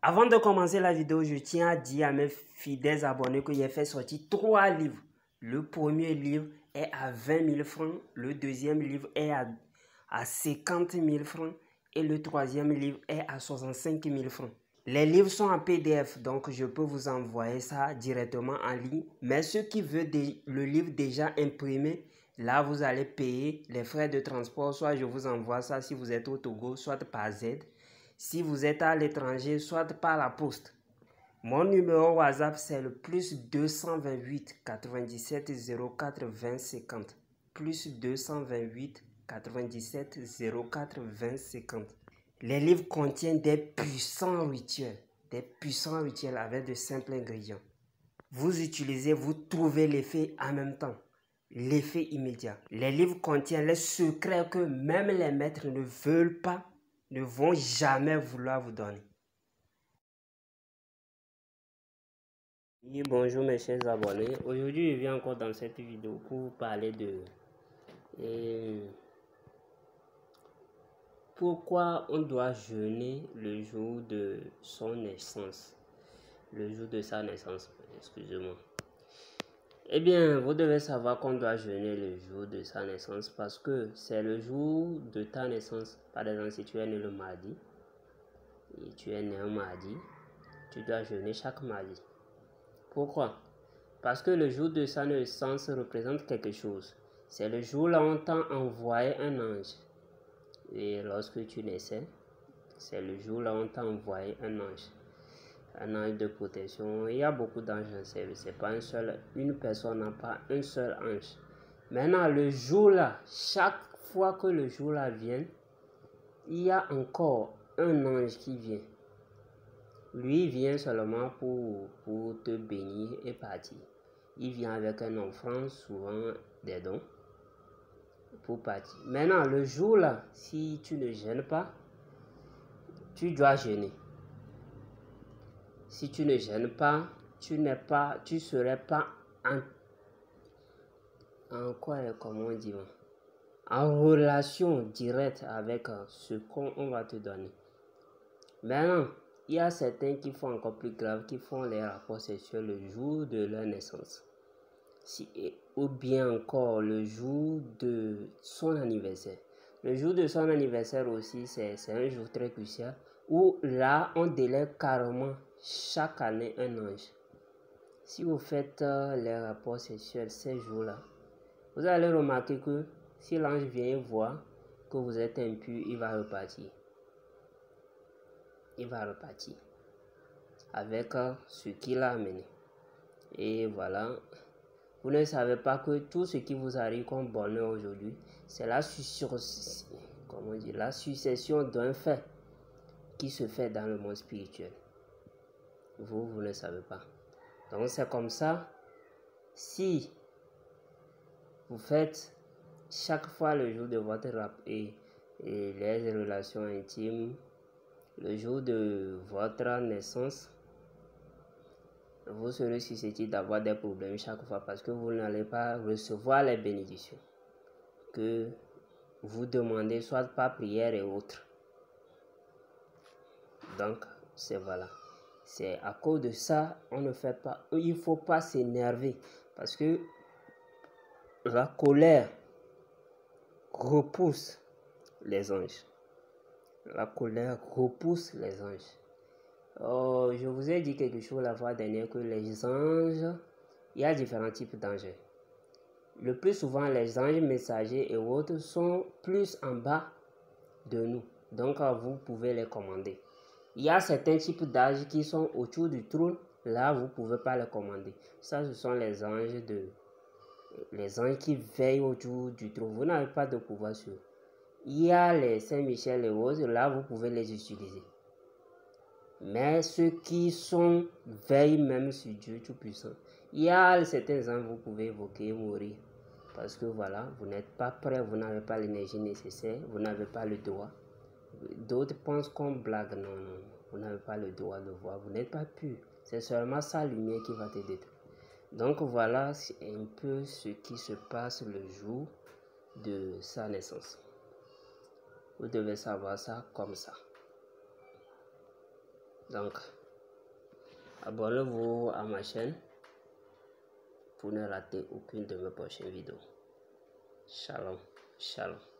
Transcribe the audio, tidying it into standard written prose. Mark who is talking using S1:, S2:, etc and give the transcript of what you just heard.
S1: Avant de commencer la vidéo, je tiens à dire à mes fidèles abonnés que j'ai fait sortir 3 livres. Le premier livre est à 20 000 francs, le deuxième livre est à 50 000 francs et le troisième livre est à 65 000 francs. Les livres sont en PDF, donc je peux vous envoyer ça directement en ligne. Mais ceux qui veulent le livre déjà imprimé, là vous allez payer les frais de transport. Soit je vous envoie ça si vous êtes au Togo, soit par Z. Si vous êtes à l'étranger, soit par la poste. Mon numéro WhatsApp, c'est le plus 228 97 04 20 50. Plus 228 97 04 20 50. Les livres contiennent des puissants rituels avec de simples ingrédients. Vous utilisez, vous trouvez l'effet en même temps, l'effet immédiat. Les livres contiennent les secrets que même les maîtres ne veulent pas, ne vont jamais vouloir vous donner. Et bonjour mes chers abonnés. Aujourd'hui, je viens encore dans cette vidéo pour vous parler de pourquoi on doit jeûner le jour de son naissance. Le jour de sa naissance, excusez-moi. Eh bien, vous devez savoir qu'on doit jeûner le jour de sa naissance parce que c'est le jour de ta naissance. Par exemple, si tu es né le mardi et tu es né un mardi, tu dois jeûner chaque mardi. Pourquoi? Parce que le jour de sa naissance représente quelque chose. C'est le jour là où on t'a envoyé un ange. Et lorsque tu naissais, c'est le jour là où on t'a envoyé un ange. Un ange de protection. Il y a beaucoup d'anges, c'est pas une personne n'a pas un seul ange. Maintenant, le jour là, chaque fois que le jour là vient, il y a encore un ange qui vient. Lui vient seulement pour te bénir et partir. Il vient avec un offrande, souvent des dons, pour partir. Maintenant, le jour là, si tu ne jeûnes pas, tu dois jeûner. Si tu ne jeûnes pas, tu serais pas en relation directe avec ce qu'on va te donner. Maintenant, il y a certains qui font encore plus grave, qui font les rapports sexuels le jour de leur naissance. Ou bien encore le jour de son anniversaire. Le jour de son anniversaire aussi, c'est un jour très crucial où là, on délègue carrément chaque année un ange. Si vous faites les rapports sexuels ces jours-là, vous allez remarquer que si l'ange vient voir que vous êtes impur, il va repartir. Il va repartir avec ce qu'il a amené. Et voilà, vous ne savez pas que tout ce qui vous arrive comme bonheur aujourd'hui, c'est la succession d'un fait qui se fait dans le monde spirituel. Vous ne savez pas. Donc c'est comme ça, si vous faites chaque fois le jour de votre et les relations intimes, le jour de votre naissance, vous serez susceptible d'avoir des problèmes chaque fois parce que vous n'allez pas recevoir les bénédictions que vous demandez, soit par prière et autres. Donc, c'est à cause de ça, il ne faut pas s'énerver parce que la colère repousse les anges. La colère repousse les anges. Oh, je vous ai dit quelque chose la fois dernière que les anges, il y a différents types d'anges. Le plus souvent, les anges messagers et autres sont plus en bas de nous. Donc, vous pouvez les commander. Il y a certains types d'anges qui sont autour du trône. Là, vous ne pouvez pas les commander. Ça, ce sont les anges qui veillent autour du trône. Vous n'avez pas de pouvoir sur eux. Il y a les Saint-Michel et autres. Là, vous pouvez les utiliser. Mais ceux qui veillent même sur Dieu Tout-Puissant, il y a certains anges vous pouvez évoquer et mourir. Parce que voilà, vous n'êtes pas prêt, vous n'avez pas l'énergie nécessaire, vous n'avez pas le droit. D'autres pensent qu'on blague. Non, vous n'avez pas le droit de voir, vous n'êtes pas pur. C'est seulement sa lumière qui va te détruire. Donc voilà, c'est un peu ce qui se passe le jour de sa naissance. Vous devez savoir ça comme ça. Donc, abonnez-vous à ma chaîne pour ne rater aucune de mes prochaines vidéos. Shalom, shalom.